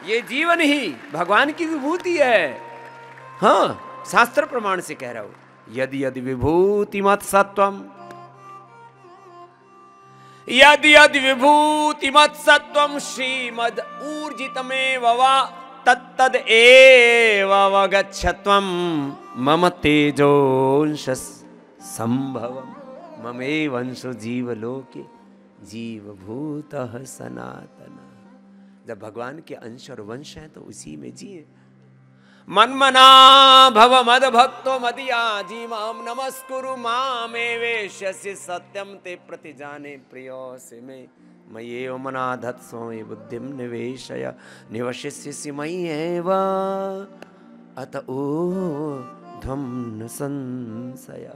ये जीवन ही भगवान की विभूति है। हाँ, शास्त्र प्रमाण से कह रहा हूं। यदि यदि विभूति मत सत्वम, यदि यदि विभूति मत सत्वम श्रीमद ऊर्जितमेव वा तत्तद एव अवगच्छत्वम मम तेजोंश संभवम ममेवंशो जीवलोके जीवभूतः सनातन। जब भगवान के अंश और वंश हैं तो उसी में जिए। मन्मना भव मद भक्तो मदियाजी माम नमस्कुरु मामेवेश्यसि सत्यम ते प्रतिजाने प्रियोसि मे मय्येव मनाधत् सोमे बुद्धिं निवेशय निवशिष्यसि मय्येव अत ऊर्ध्वं न संशय।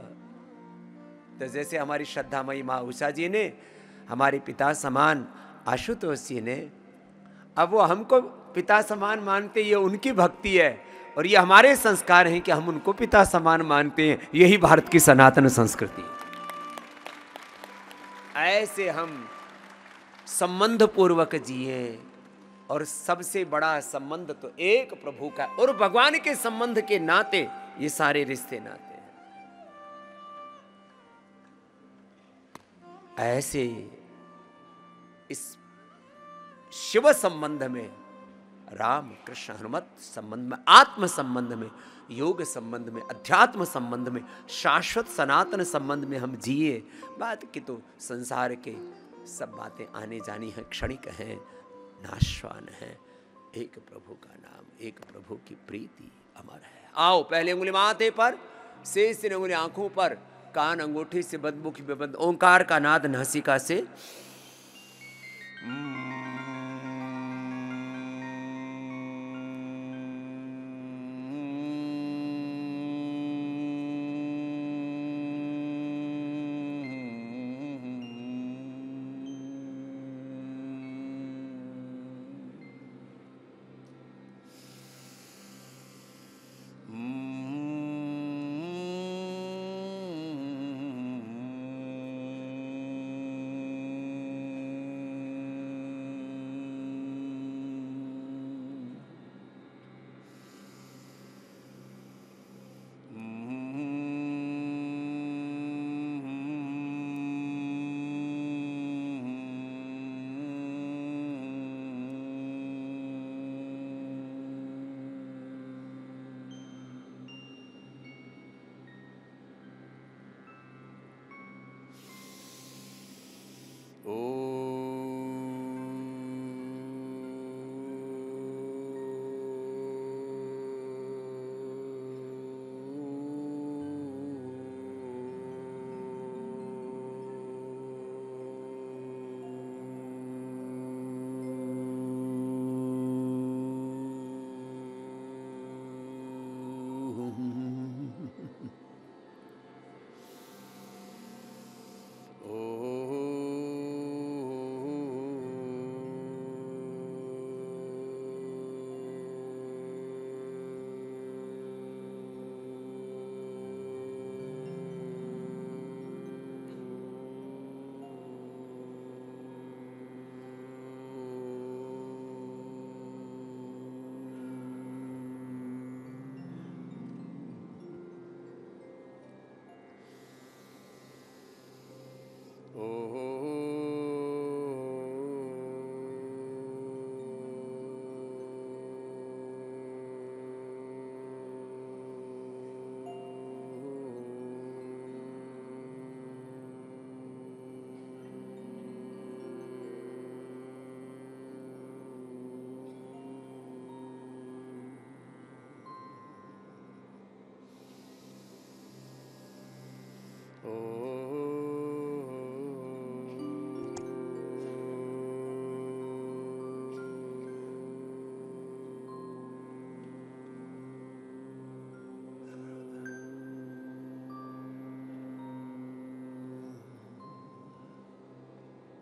तो जैसे हमारी श्रद्धामयी माँ उषा जी ने, हमारे पिता समान आशुतोष जी ने, अब वो हमको पिता समान मानते, ये उनकी भक्ति है और ये हमारे संस्कार हैं कि हम उनको पिता समान मानते हैं। यही भारत की सनातन संस्कृति है। ऐसे हम संबंध पूर्वक जिए और सबसे बड़ा संबंध तो एक प्रभु का और भगवान के संबंध के नाते ये सारे रिश्ते नाते हैं। ऐसे इस शिव संबंध में, राम कृष्ण हनुमत संबंध में, आत्म संबंध में, योग संबंध में, अध्यात्म संबंध में, शाश्वत सनातन संबंध में हम जिए। बात की तो संसार के सब बातें आने जानी हैं, क्षणिक हैं, नाशवान हैं। एक प्रभु का नाम, एक प्रभु की प्रीति अमर है। आओ पहले उंगली माथे पर, शेष उंगली आंखों पर, कान अंगूठी से बदमुखी में बंद, ओंकार का नाद नासिका से।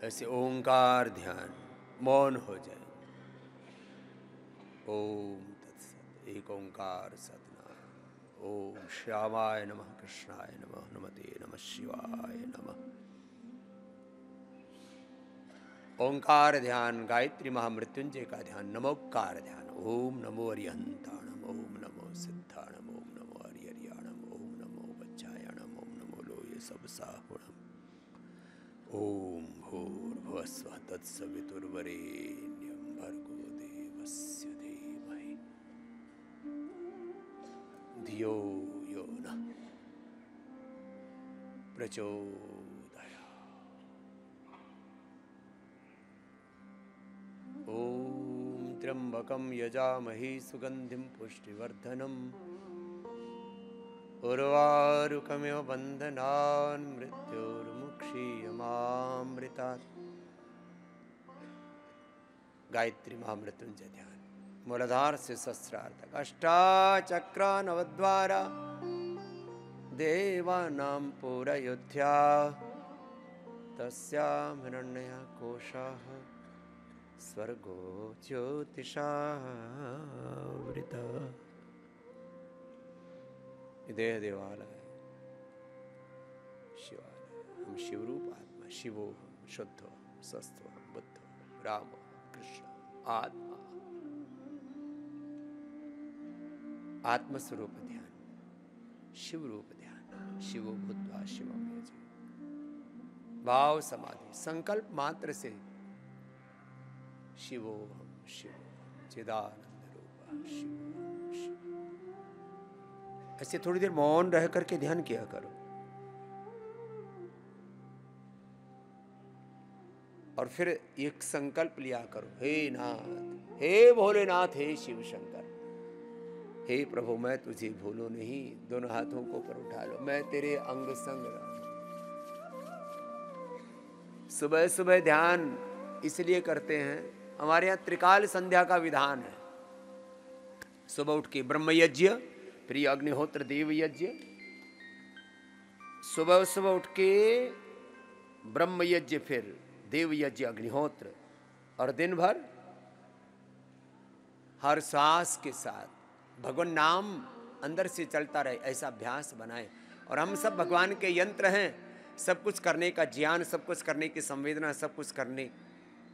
ऐसे ओंकार ध्यान, मौन हो जाए। ओम तत्सत। एक ओंकार सतनाम। ओम श्यामाय नमः, कृष्णाय नमः, नमते नमः शिवाय नमः। ओंकार ध्यान, गायत्री महामृत्युंजय का ध्यान, नमोकार ध्यान। ओम नमो अरिहंताणम, ओम नमो सिद्धाणम, ओम नमो हरिहरियाणम, ओम नमो वज्रायणम, ओम नमो लोये सब साहुणम। ओम भूर्भुवस्वः तत्सवितुर्वरेण्यं भर्गो देवस्य धीमहि धियो यो नः प्रचोदयात्। ओम त्र्यंबकं यजामहे सुगंधिं पुष्टिवर्धनम् उर्वारुकमिव बन्धनान् मृत्योर्मुक्षीयमामृतात्। गायत्री महामृत्युंजय ध्यान, मूलाधार से सहस्रार्थ अष्टाचक्र नवद्वारा देवानां पुरयोध्या तस्यां हिरण्यः कोशः स्वर्गो ज्योतिषावृतः। देह देवालय शिवालय। हम शिवरूप आत्मा, शिवो हम, शुद्धो हम, स्वस्थो हम, बुद्धो हम, रामो कृष्ण आत्मा। आत्मस्वरूप ध्यान, शिव रूप ध्यान, शिवो भूत्वा शिवम यजति। भाव समाधि, संकल्प मात्र से शिवो हम, शिवो चिदानंद रूप शिव। ऐसे थोड़ी देर मौन रह करके ध्यान किया करो, और फिर एक संकल्प लिया करो, हे नाथ, हे भोलेनाथ, हे शिव शंकर, हे प्रभु मैं तुझे भूलूं नहीं। दोनों हाथों को ऊपर उठा लो, मैं तेरे अंग संग रहूं। सुबह सुबह ध्यान इसलिए करते हैं, हमारे यहाँ त्रिकाल संध्या का विधान है। सुबह उठ के ब्रह्म यज्ञ, फिर अग्निहोत्र देव यज्ञ। सुबह सुबह उठ के ब्रह्म यज्ञ, फिर देव यज्ञ, अग्निहोत्र, और दिन भर हर सांस के साथ भगवान नाम अंदर से चलता रहे, ऐसा अभ्यास बनाए। और हम सब भगवान के यंत्र हैं, सब कुछ करने का ज्ञान, सब कुछ करने की संवेदना, सब कुछ करने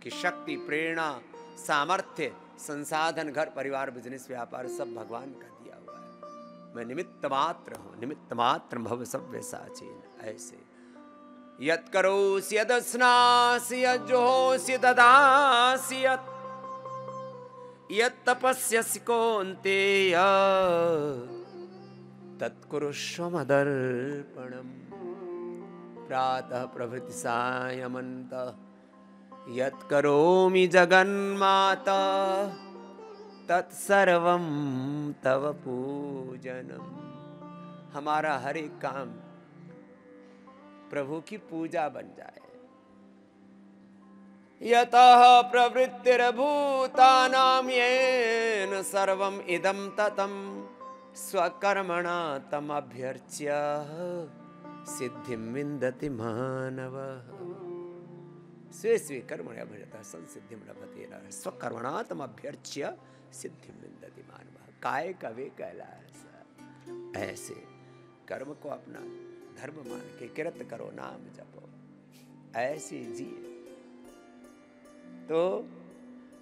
की शक्ति, प्रेरणा, सामर्थ्य, संसाधन, घर परिवार, बिजनेस, व्यापार सब भगवान का दिया हुआ है। मैं निमित्त मात्र हूँ, निमित्त मात्र भव सव्य साचीन। ऐसे यत् करोसि यदस्नासि यज्जोषि ददासि यत् तपस्यसि कौन्तेय तत्कुरुष्व मदर्पणम्। प्रातः प्रभृति सायमन्तः यत् करोमि जगन्माता तत्सर्वं तव पूजनम्। हमारा हर एक काम प्रभु की पूजा बन जाए। यतः प्रवृत्तिर्भूतानां येन सर्वम् इदं ततं स्वकर्मणा तमभ्यर्च्य सिद्धिं विन्दति मानवः। स्वे स्वे कर्मणि अभ्यर्तः संसिद्धिं लभते नरः स्वकर्मणा तमभ्यर्च्य सिद्धिं विन्दति मानवः। काय कवे कैलास। ऐसे कर्म को अपना धर्म मान के किरत करो, नाम जपो, ऐसे जिए। तो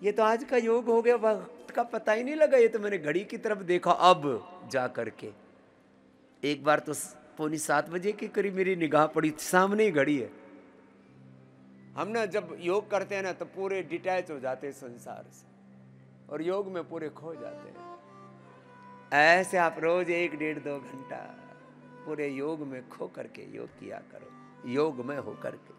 ये तो आज का योग हो गया, वक्त का पता ही नहीं लगा। ये तो मैंने घड़ी की तरफ देखा अब जा करके, एक बार तो 6:45 बजे के करीब मेरी निगाह पड़ी, सामने ही घड़ी है। हम ना जब योग करते हैं ना तो पूरे डिटैच हो जाते हैं संसार से, और योग में पूरे खो जाते हैं। ऐसे आप रोज 1, 1.5, 2 घंटा पूरे योग में खो करके योग किया करो, योग में हो करके।